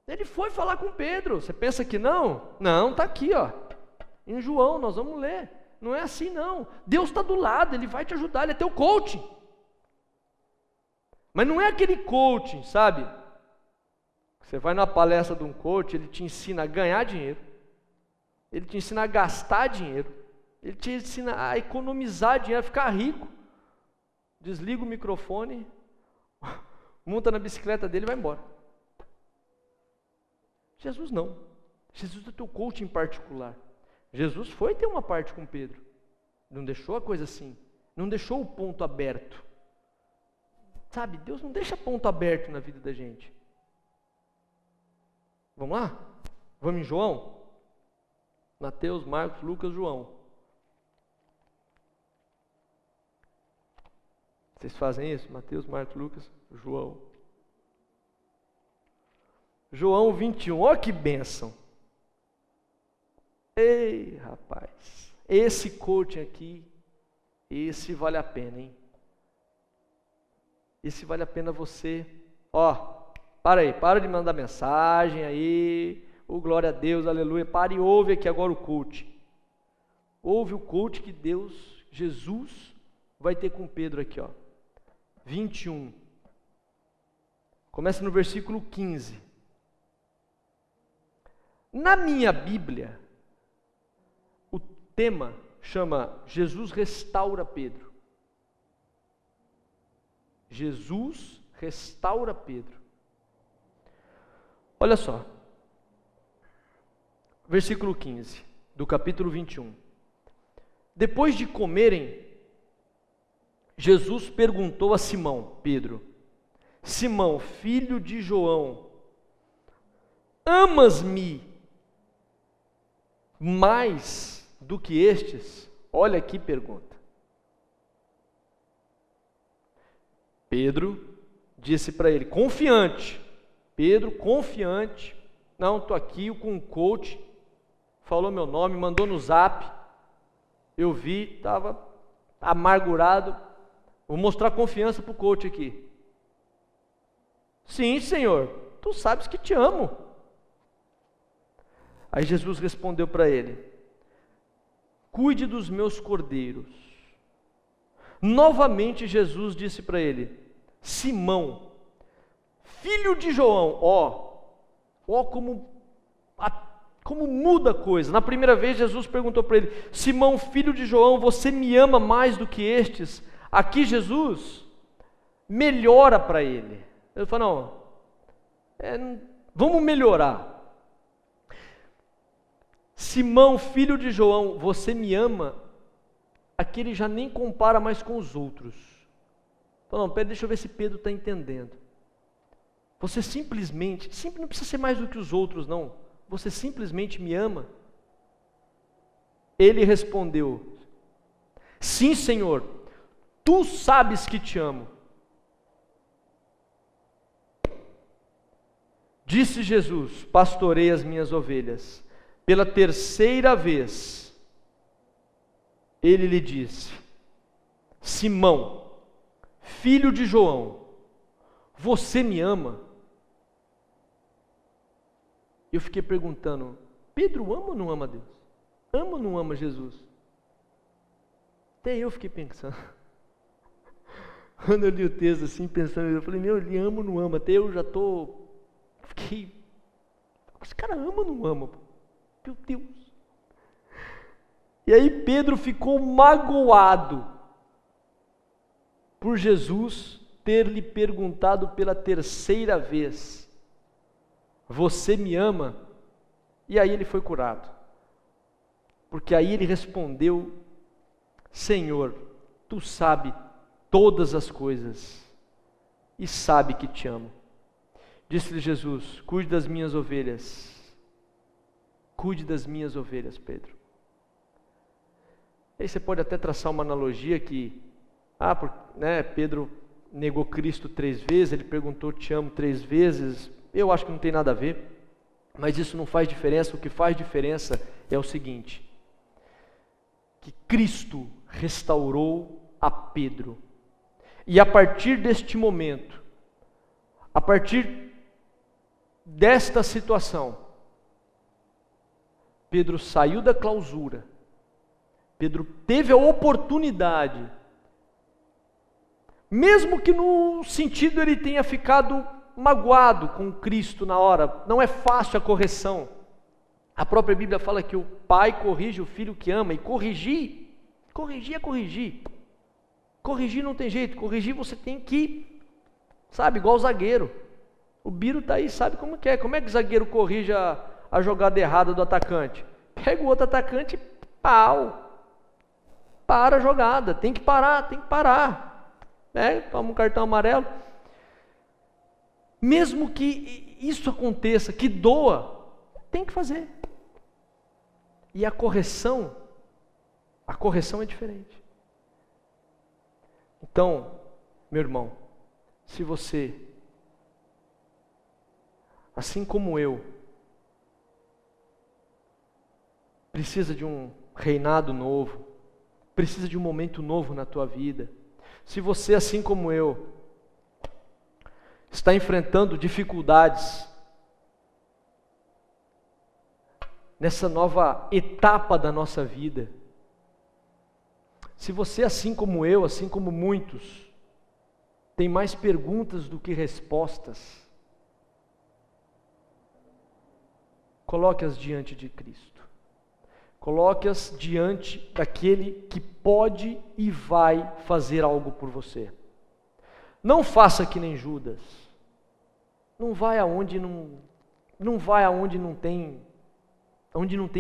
Speaker 1: Ele foi falar com Pedro. Você pensa que não? Não, está aqui, ó. Em João, nós vamos ler. Não é assim não, Deus está do lado, Ele vai te ajudar, Ele é teu coaching, mas não é aquele coaching, sabe, você vai numa palestra de um coach, ele te ensina a ganhar dinheiro, ele te ensina a gastar dinheiro, ele te ensina a economizar dinheiro, a ficar rico, desliga o microfone, monta na bicicleta dele e vai embora. Jesus não, Jesus é teu coaching particular. Jesus foi ter uma parte com Pedro, não deixou a coisa assim, não deixou o ponto aberto, sabe, Deus não deixa ponto aberto na vida da gente. Vamos lá? Vamos em João? Mateus, Marcos, Lucas, João. Vocês fazem isso? Mateus, Marcos, Lucas, João. João 21, olha que bênção. Ei, rapaz, esse coaching aqui, esse vale a pena, hein? Esse vale a pena você, para de mandar mensagem aí, glória a Deus, aleluia, para e ouve aqui agora o coaching. Ouve o coaching que Jesus vai ter com Pedro aqui, ó. 21. Começa no versículo 15. Na minha Bíblia, o tema chama Jesus restaura Pedro. Jesus restaura Pedro. Olha só. Versículo 15 do capítulo 21. Depois de comerem, Jesus perguntou a Simão, Pedro: Simão, filho de João, amas-me mais do que estes? Olha que pergunta. Pedro disse para ele, confiante, Pedro, confiante, não, estou aqui com um coach, falou meu nome, mandou no zap, eu vi, estava amargurado, vou mostrar confiança para o coach aqui. Sim, Senhor, tu sabes que te amo. Aí Jesus respondeu para ele, cuide dos meus cordeiros. Novamente Jesus disse para ele, Simão, filho de João, como muda a coisa. Na primeira vez Jesus perguntou para ele, Simão, filho de João, você me ama mais do que estes? Aqui melhora para ele. Ele falou, vamos melhorar. Simão, filho de João, você me ama? Aqui ele já nem compara mais com os outros. Falou, não, pera, deixa eu ver se Pedro está entendendo. Você simplesmente não precisa ser mais do que os outros, não. Você simplesmente me ama? Ele respondeu, sim, Senhor, tu sabes que te amo. Disse Jesus, pastorei as minhas ovelhas. Pela terceira vez, ele lhe disse, Simão, filho de João, você me ama? Eu fiquei perguntando, Pedro ama ou não ama Deus? Ama ou não ama Jesus? Até eu fiquei pensando. Quando eu li o texto assim, pensando, eu falei, ele ama ou não ama? Até eu já fiquei, esse cara ama ou não ama? Meu Deus. E aí Pedro ficou magoado por Jesus ter lhe perguntado pela terceira vez, você me ama? E aí ele foi curado. Porque aí ele respondeu, Senhor, tu sabes todas as coisas e sabe que te amo. Disse-lhe Jesus, cuide das minhas ovelhas. Cuide das minhas ovelhas, Pedro. Aí você pode até traçar uma analogia que, Pedro negou Cristo 3 vezes, ele perguntou, te amo 3 vezes, eu acho que não tem nada a ver, mas isso não faz diferença, o que faz diferença é o seguinte, que Cristo restaurou a Pedro, e a partir deste momento, a partir desta situação, Pedro saiu da clausura, Pedro teve a oportunidade, mesmo que no sentido ele tenha ficado magoado com Cristo na hora, não é fácil a correção. A própria Bíblia fala que o pai corrige o filho que ama, e corrigir é corrigir. Corrigir não tem jeito, corrigir você tem que, igual o zagueiro. O Biro está aí, sabe como que é. Como é que o zagueiro corrige a jogada errada do atacante? Pega o outro atacante e para a jogada, tem que parar. Toma um cartão amarelo. Mesmo que isso aconteça, que doa, tem que fazer. E a correção é diferente. Então, meu irmão, se você, assim como eu, precisa de um reinado novo, precisa de um momento novo na tua vida, se você, assim como eu, está enfrentando dificuldades nessa nova etapa da nossa vida, se você, assim como eu, assim como muitos, tem mais perguntas do que respostas, coloque-as diante de Cristo. Coloque-as diante daquele que pode e vai fazer algo por você. Não faça que nem Judas. Não vai aonde não tem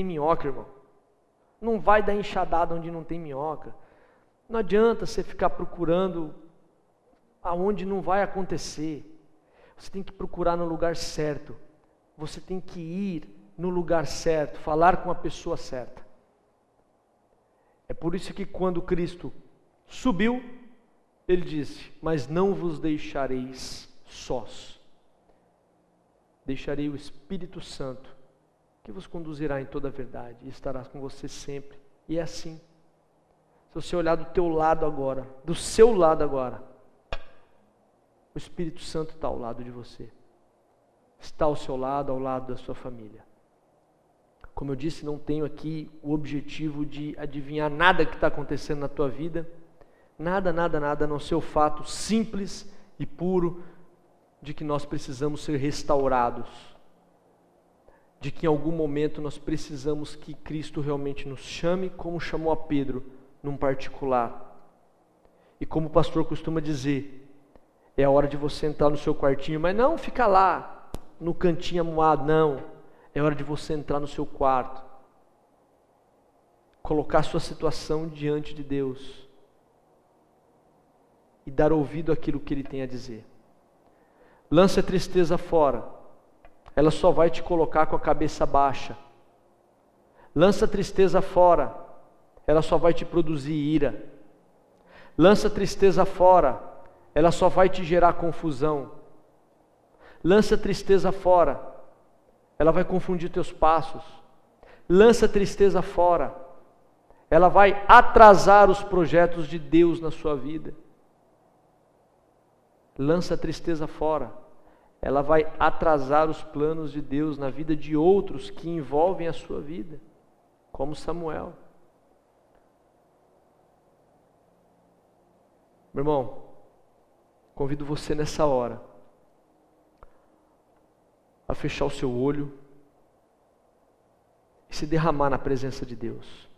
Speaker 1: minhoca, irmão. Não vai dar enxadada onde não tem minhoca. Não adianta você ficar procurando aonde não vai acontecer. Você tem que procurar no lugar certo. Você tem que ir no lugar certo, falar com a pessoa certa. É por isso que quando Cristo subiu, Ele disse: mas não vos deixareis sós. Deixarei o Espírito Santo, que vos conduzirá em toda a verdade, e estará com você sempre. E é assim. Se você olhar do teu lado agora, do seu lado agora, o Espírito Santo está ao lado de você. Está ao seu lado, ao lado da sua família. Como eu disse, não tenho aqui o objetivo de adivinhar nada que está acontecendo na tua vida. Nada, a não ser o fato simples e puro de que nós precisamos ser restaurados. De que em algum momento nós precisamos que Cristo realmente nos chame, como chamou a Pedro, num particular. E como o pastor costuma dizer, é a hora de você entrar no seu quartinho, mas não ficar lá, no cantinho amuado, não. É hora de você entrar no seu quarto, colocar sua situação diante de Deus e dar ouvido àquilo que Ele tem a dizer. Lance a tristeza fora, ela só vai te colocar com a cabeça baixa. Lança a tristeza fora, ela só vai te produzir ira. Lança a tristeza fora, ela só vai te gerar confusão. Lança a tristeza fora, ela vai confundir teus passos. Lança a tristeza fora, ela vai atrasar os projetos de Deus na sua vida. Lança a tristeza fora, ela vai atrasar os planos de Deus na vida de outros que envolvem a sua vida, como Samuel. Meu irmão, convido você nessa hora a fechar o seu olho e se derramar na presença de Deus.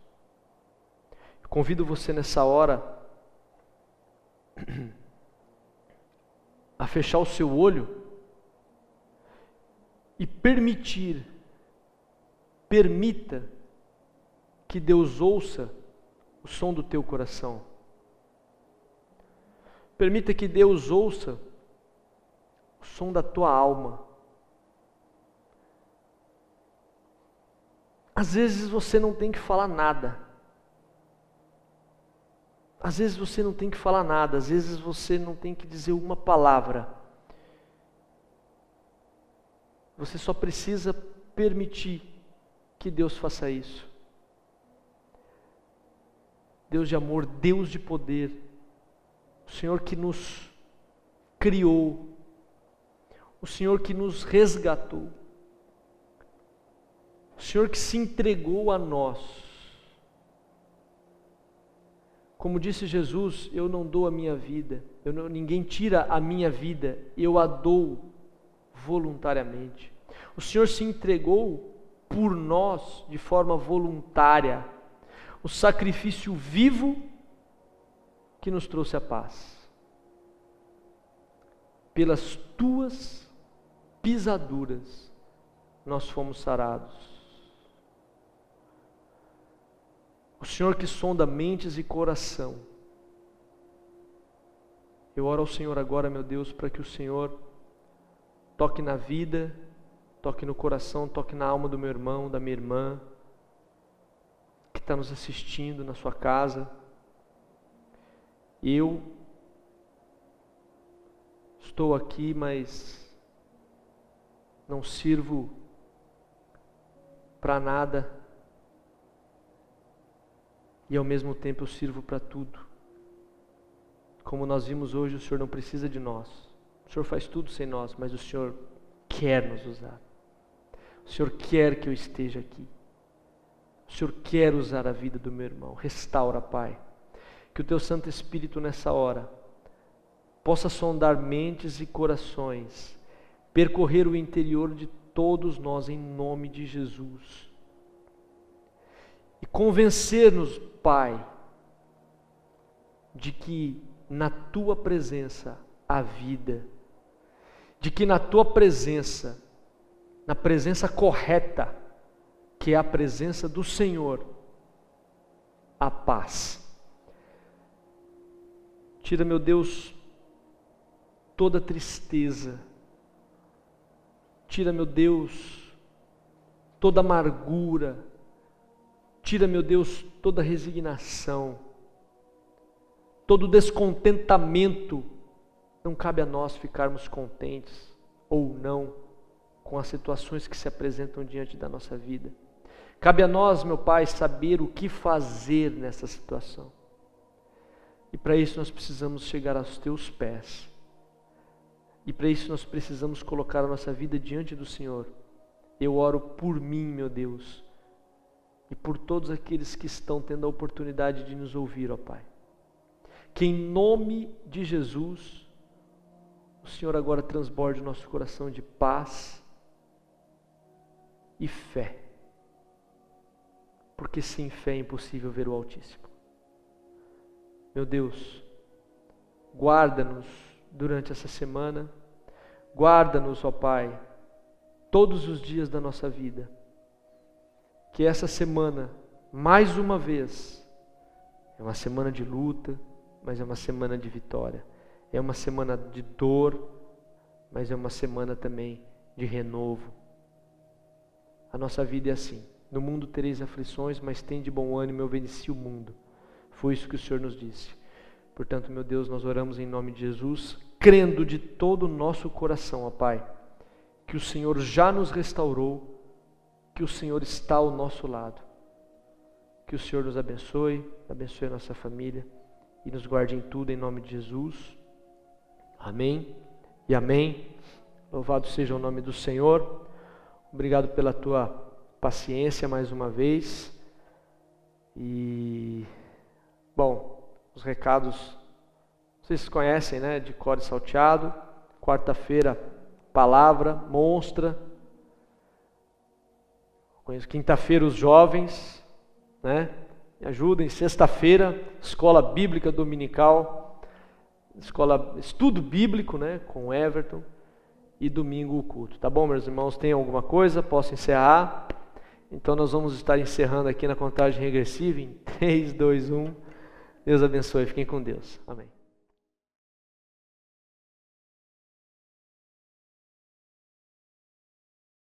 Speaker 1: Eu convido você nessa hora a fechar o seu olho e permita que Deus ouça o som do teu coração. Permita que Deus ouça o som da tua alma. Às vezes você não tem que falar nada. Às vezes você não tem que falar nada. Às vezes você não tem que dizer uma palavra. Você só precisa permitir que Deus faça isso. Deus de amor, Deus de poder, o Senhor que nos criou, o Senhor que nos resgatou, o Senhor que se entregou a nós. Como disse Jesus, eu não dou a minha vida, ninguém tira a minha vida, eu a dou voluntariamente. O Senhor se entregou por nós de forma voluntária, o sacrifício vivo que nos trouxe a paz. Pelas tuas pisaduras nós fomos sarados. O Senhor que sonda mentes e coração. Eu oro ao Senhor agora, meu Deus, para que o Senhor toque na vida, toque no coração, toque na alma do meu irmão, da minha irmã, que está nos assistindo na sua casa. Eu estou aqui, mas não sirvo para nada. E ao mesmo tempo eu sirvo para tudo. Como nós vimos hoje, o Senhor não precisa de nós. O Senhor faz tudo sem nós, mas o Senhor quer nos usar. O Senhor quer que eu esteja aqui. O Senhor quer usar a vida do meu irmão. Restaura, Pai. Que o Teu Santo Espírito nessa hora possa sondar mentes e corações, percorrer o interior de todos nós em nome de Jesus. E convencer-nos, Pai, de que na Tua presença há vida, de que na Tua presença, na presença correta, que é a presença do Senhor, há paz. Tira, meu Deus, toda tristeza. Tira, meu Deus, toda amargura. Tira, meu Deus, toda resignação. Todo descontentamento. Não cabe a nós ficarmos contentes ou não com as situações que se apresentam diante da nossa vida. Cabe a nós, meu Pai, saber o que fazer nessa situação. E para isso nós precisamos chegar aos Teus pés. E para isso nós precisamos colocar a nossa vida diante do Senhor. Eu oro por mim, meu Deus, e por todos aqueles que estão tendo a oportunidade de nos ouvir, ó Pai. Que em nome de Jesus, o Senhor agora transborde o nosso coração de paz e fé. Porque sem fé é impossível ver o Altíssimo. Meu Deus, guarda-nos durante essa semana, guarda-nos, ó Pai, todos os dias da nossa vida. Que essa semana, mais uma vez, é uma semana de luta, mas é uma semana de vitória. É uma semana de dor, mas é uma semana também de renovo. A nossa vida é assim. No mundo tereis aflições, mas tende bom ânimo, eu venci o mundo. Foi isso que o Senhor nos disse. Portanto, meu Deus, nós oramos em nome de Jesus, crendo de todo o nosso coração, ó Pai, que o Senhor já nos restaurou, que o Senhor está ao nosso lado. Que o Senhor nos abençoe a nossa família e nos guarde em tudo em nome de Jesus. Amém e amém. Louvado seja o nome do Senhor. Obrigado pela tua paciência mais uma vez. E, bom, os recados vocês conhecem, né? De cor e salteado. Quarta-feira, palavra, monstra. Quinta-feira, os jovens, né? Me ajudem. Sexta-feira, escola bíblica dominical. Estudo bíblico, né? Com Everton. E domingo o culto. Tá bom, meus irmãos? Tem alguma coisa? Posso encerrar? Então nós vamos estar encerrando aqui na contagem regressiva em 3, 2, 1. Deus abençoe. Fiquem com Deus. Amém.